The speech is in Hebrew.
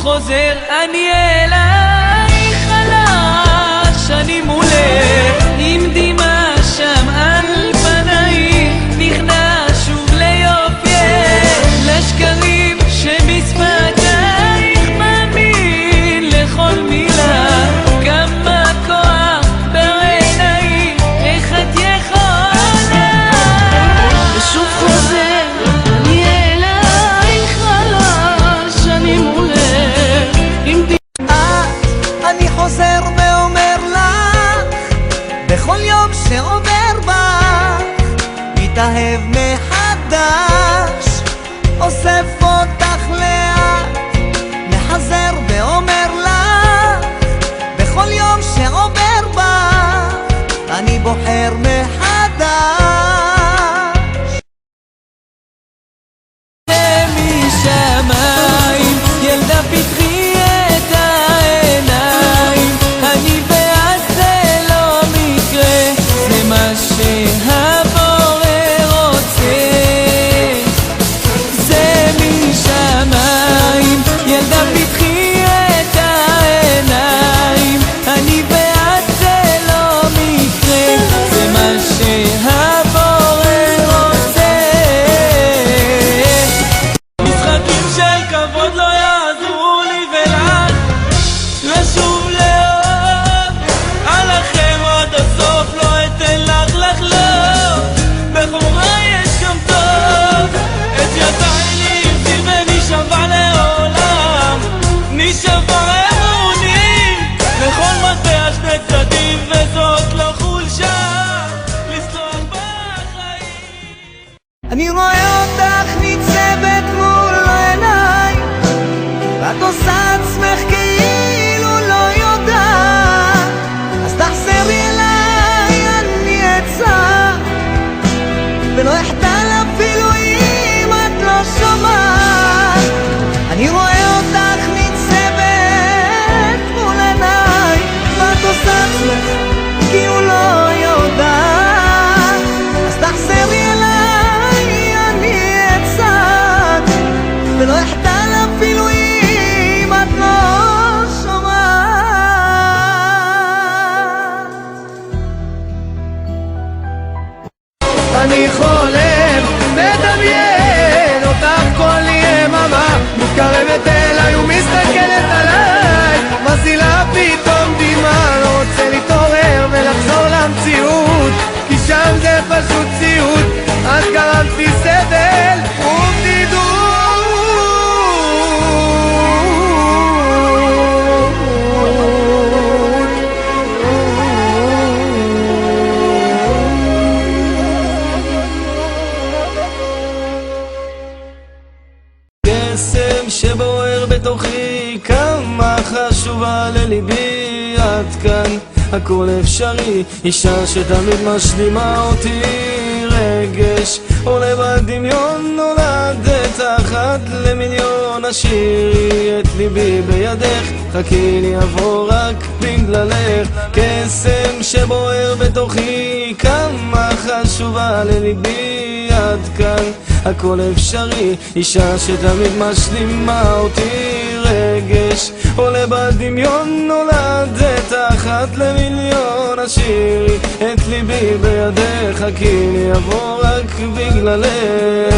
חוזר אני אלייך חלש, אני מולך עם דמעה שם על פנייך, נכנע שוב ליופייך, לשקרים שבשפתייך, מאמין לכל מילה, כמה כוח בעינייך, איך את יכולה. ושוב חוזר אני אלייך חלש, אני מולך עם דמעה. אני חוזר ואומר לך בכל יום שעובר בך, מתאהב מחדש, אוסף אותך לאט, מחזר ואומר לך בכל יום שעובר בך, אני בוחר מחדש. משמיים ילדה פתחי את העיניים, אני ואת זה לא מקרה, זה מה שהבורא רוצה. זה משמיים ילדה פתחי את העיניים, אני ואת זה לא מקרה, זה מה שהבורא רוצה. משחקים של כבוד לא יעזרו לי ולך לשוב לאהוב, עליכם עד הסוף לא אתן לך לחלוף, בחומרה יש גם טוב, את ידיי לי הרחיב ונשבע לעולם, נשבע אמונים לכל מטה שני צדדים, וזאת לא חולשה לסלוח בחיים. אני רואה אותך ניצבת מול העיניים, ואת עושה עצמך כאילו לא יודעת, אז תחזרי אליי, אני אצא ולא אחדל אפילו אם את לא שומעת. אני רואה אותך ניצבת מול העיניים, ואת עושה עצמך כאילו לא יודעת, אז תחזרי אליי, אני אצא ולא אחדל אפילו אם את לא שומעת. אני חולם, מדמיין אותך כל יממה, מתקרבת אליי ומסתכלת עליי, מזילה פתאום דמעה, לא רוצה להתעורר ולחזור למציאות, כי שם זה פשוט ציוד, את גרמת לי סבל ובדידות. קסם שבוער בתוכי, כמה חשובה לליבי, עד כאן הכל אפשרי, אישה שתמיד משלימה אותי, רגש עולה בדמיון, נולדת אחת למיליון, השאירי את ליבי בידך, חכי לי אבוא רק בגללך. קסם שבוער בתוכי, כמה חשובה לליבי, עד כאן הכל אפשרי, אישה שתמיד משלימה אותי, רגש עולה בדמיון, נולדת אחת למיליון, השאירי את ליבי בידך, חכי לי אבוא רק בגללך.